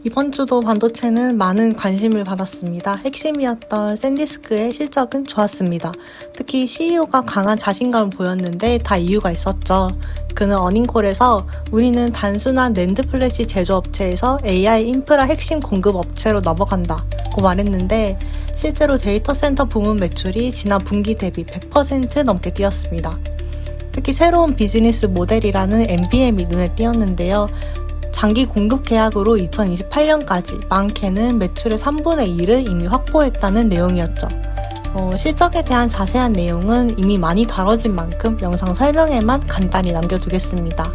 이번 주도 반도체는 많은 관심을 받았습니다. 핵심이었던 샌디스크의 실적은 좋았습니다. 특히 CEO가 강한 자신감을 보였는데 다 이유가 있었죠. 그는 어닝콜에서 우리는 단순한 낸드 플래시 제조업체에서 AI 인프라 핵심 공급 업체로 넘어간다고 말했는데 실제로 데이터 센터 부문 매출이 지난 분기 대비 100% 넘게 뛰었습니다. 특히 새로운 비즈니스 모델이라는 NBM이 눈에 띄었는데요. 장기 공급 계약으로 2028년까지 많게는 매출의 3분의 1을 이미 확보했다는 내용이었죠. 실적에 대한 자세한 내용은 이미 많이 다뤄진 만큼 영상 설명에만 간단히 남겨두겠습니다.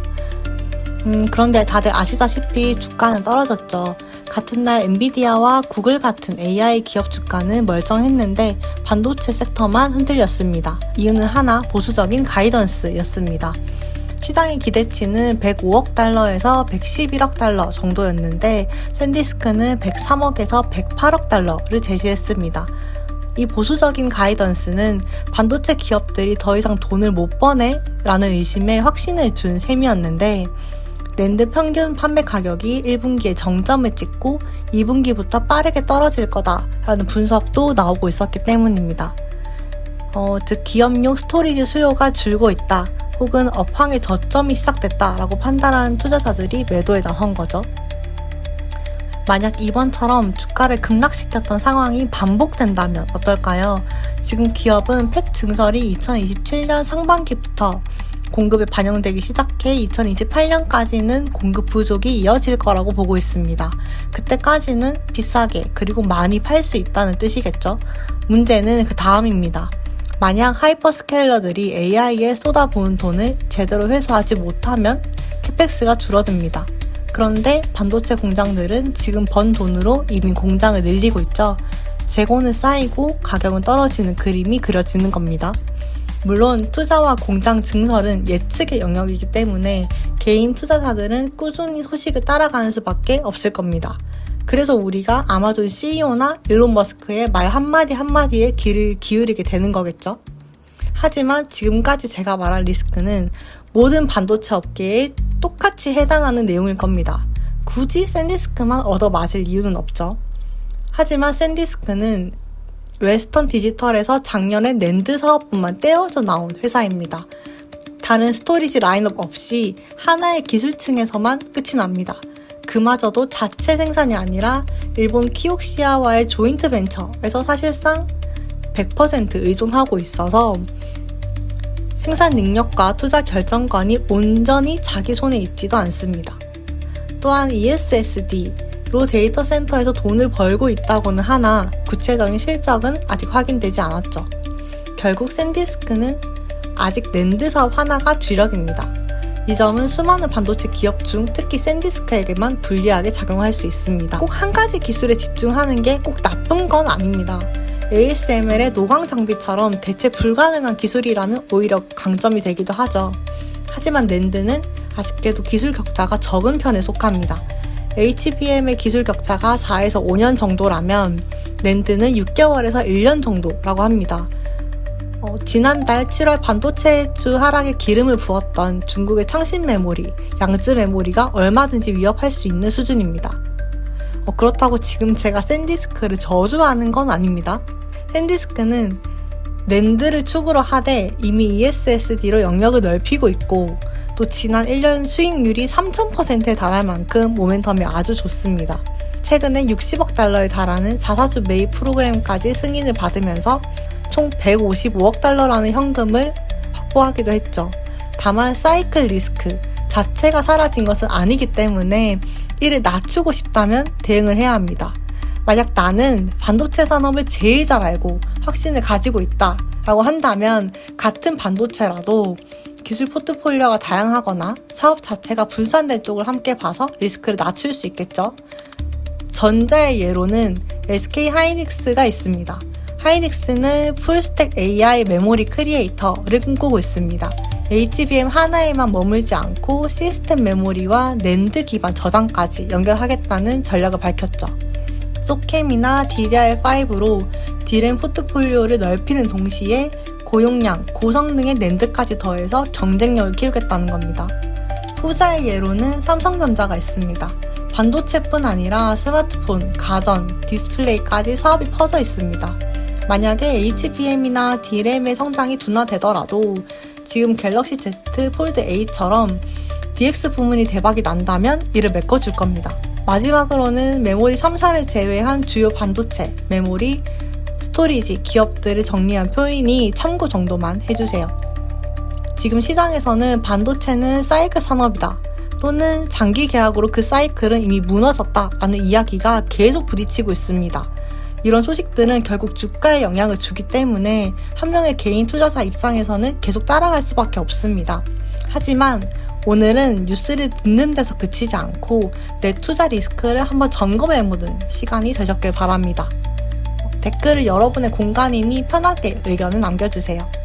그런데 다들 아시다시피 주가는 떨어졌죠. 같은 날 엔비디아와 구글 같은 AI 기업 주가는 멀쩡했는데 반도체 섹터만 흔들렸습니다. 이유는 하나, 보수적인 가이던스였습니다. 시장의 기대치는 105억 달러에서 111억 달러 정도였는데 샌디스크는 103억에서 108억 달러를 제시했습니다. 이 보수적인 가이던스는 반도체 기업들이 더 이상 돈을 못 버네? 라는 의심에 확신을 준 셈이었는데 낸드 평균 판매 가격이 1분기에 정점을 찍고 2분기부터 빠르게 떨어질 거다라는 분석도 나오고 있었기 때문입니다. 즉 기업용 스토리지 수요가 줄고 있다. 혹은 업황의 저점이 시작됐다라고 판단한 투자자들이 매도에 나선 거죠. 만약 이번처럼 주가를 급락시켰던 상황이 반복된다면 어떨까요? 지금 기업은 펩 증설이 2027년 상반기부터 공급에 반영되기 시작해 2028년까지는 공급 부족이 이어질 거라고 보고 있습니다. 그때까지는 비싸게 그리고 많이 팔 수 있다는 뜻이겠죠. 문제는 그 다음입니다. 만약 하이퍼스케일러들이 AI에 쏟아부은 돈을 제대로 회수하지 못하면 캐펙스가 줄어듭니다. 그런데 반도체 공장들은 지금 번 돈으로 이미 공장을 늘리고 있죠. 재고는 쌓이고 가격은 떨어지는 그림이 그려지는 겁니다. 물론 투자와 공장 증설은 예측의 영역이기 때문에 개인 투자자들은 꾸준히 소식을 따라가는 수밖에 없을 겁니다. 그래서 우리가 아마존 CEO나 일론 머스크의 말 한마디 한마디에 귀를 기울이게 되는 거겠죠. 하지만 지금까지 제가 말한 리스크는 모든 반도체 업계에 똑같이 해당하는 내용일 겁니다. 굳이 샌디스크만 얻어맞을 이유는 없죠. 하지만 샌디스크는 웨스턴 디지털에서 작년에 낸드 사업부만 떼어져 나온 회사입니다. 다른 스토리지 라인업 없이 하나의 기술층에서만 끝이 납니다. 그마저도 자체 생산이 아니라 일본 키옥시아와의 조인트 벤처에서 사실상 100% 의존하고 있어서 생산 능력과 투자 결정권이 온전히 자기 손에 있지도 않습니다. 또한 ESSD로 데이터 센터에서 돈을 벌고 있다고는 하나 구체적인 실적은 아직 확인되지 않았죠. 결국 샌디스크는 아직 낸드 사업 하나가 주력입니다. 이 점은 수많은 반도체 기업 중 특히 샌디스크에게만 불리하게 작용할 수 있습니다. 꼭 한 가지 기술에 집중하는 게 꼭 나쁜 건 아닙니다. ASML의 노광 장비처럼 대체 불가능한 기술이라면 오히려 강점이 되기도 하죠. 하지만 낸드는 아쉽게도 기술 격차가 적은 편에 속합니다. HBM의 기술 격차가 4에서 5년 정도라면 낸드는 6개월에서 1년 정도라고 합니다. 지난달 7월 반도체주 하락에 기름을 부었던 중국의 창신 메모리, 양쯔 메모리가 얼마든지 위협할 수 있는 수준입니다. 그렇다고 지금 제가 샌디스크를 저주하는 건 아닙니다. 샌디스크는 낸드를 축으로 하되 이미 ESSD로 영역을 넓히고 있고 또 지난 1년 수익률이 3000%에 달할 만큼 모멘텀이 아주 좋습니다. 최근에 60억 달러에 달하는 자사주 매입 프로그램까지 승인을 받으면서 총 155억 달러라는 현금을 확보하기도 했죠. 다만 사이클 리스크 자체가 사라진 것은 아니기 때문에 이를 낮추고 싶다면 대응을 해야 합니다. 만약 나는 반도체 산업을 제일 잘 알고 확신을 가지고 있다 라고 한다면 같은 반도체라도 기술 포트폴리오가 다양하거나 사업 자체가 분산된 쪽을 함께 봐서 리스크를 낮출 수 있겠죠. 전자의 예로는 SK 하이닉스가 있습니다. 하이닉스는 풀스택 AI 메모리 크리에이터를 꿈꾸고 있습니다. HBM 하나에만 머물지 않고 시스템 메모리와 낸드 기반 저장까지 연결하겠다는 전략을 밝혔죠. 소캠이나 DDR5로 D램 포트폴리오를 넓히는 동시에 고용량, 고성능의 낸드까지 더해서 경쟁력을 키우겠다는 겁니다. 후자의 예로는 삼성전자가 있습니다. 반도체뿐 아니라 스마트폰, 가전, 디스플레이까지 사업이 퍼져 있습니다. 만약에 HBM이나 D램의 성장이 둔화되더라도 지금 갤럭시 Z 폴드 8처럼 DX 부문이 대박이 난다면 이를 메꿔줄 겁니다. 마지막으로는 메모리 3사를 제외한 주요 반도체, 메모리, 스토리지, 기업들을 정리한 표이니 참고 정도만 해주세요. 지금 시장에서는 반도체는 사이클 산업이다 또는 장기 계약으로 그 사이클은 이미 무너졌다라는 이야기가 계속 부딪히고 있습니다. 이런 소식들은 결국 주가에 영향을 주기 때문에 한 명의 개인 투자자 입장에서는 계속 따라갈 수밖에 없습니다. 하지만 오늘은 뉴스를 듣는 데서 그치지 않고 내 투자 리스크를 한번 점검해보는 시간이 되셨길 바랍니다. 댓글을 여러분의 공간이니 편하게 의견을 남겨주세요.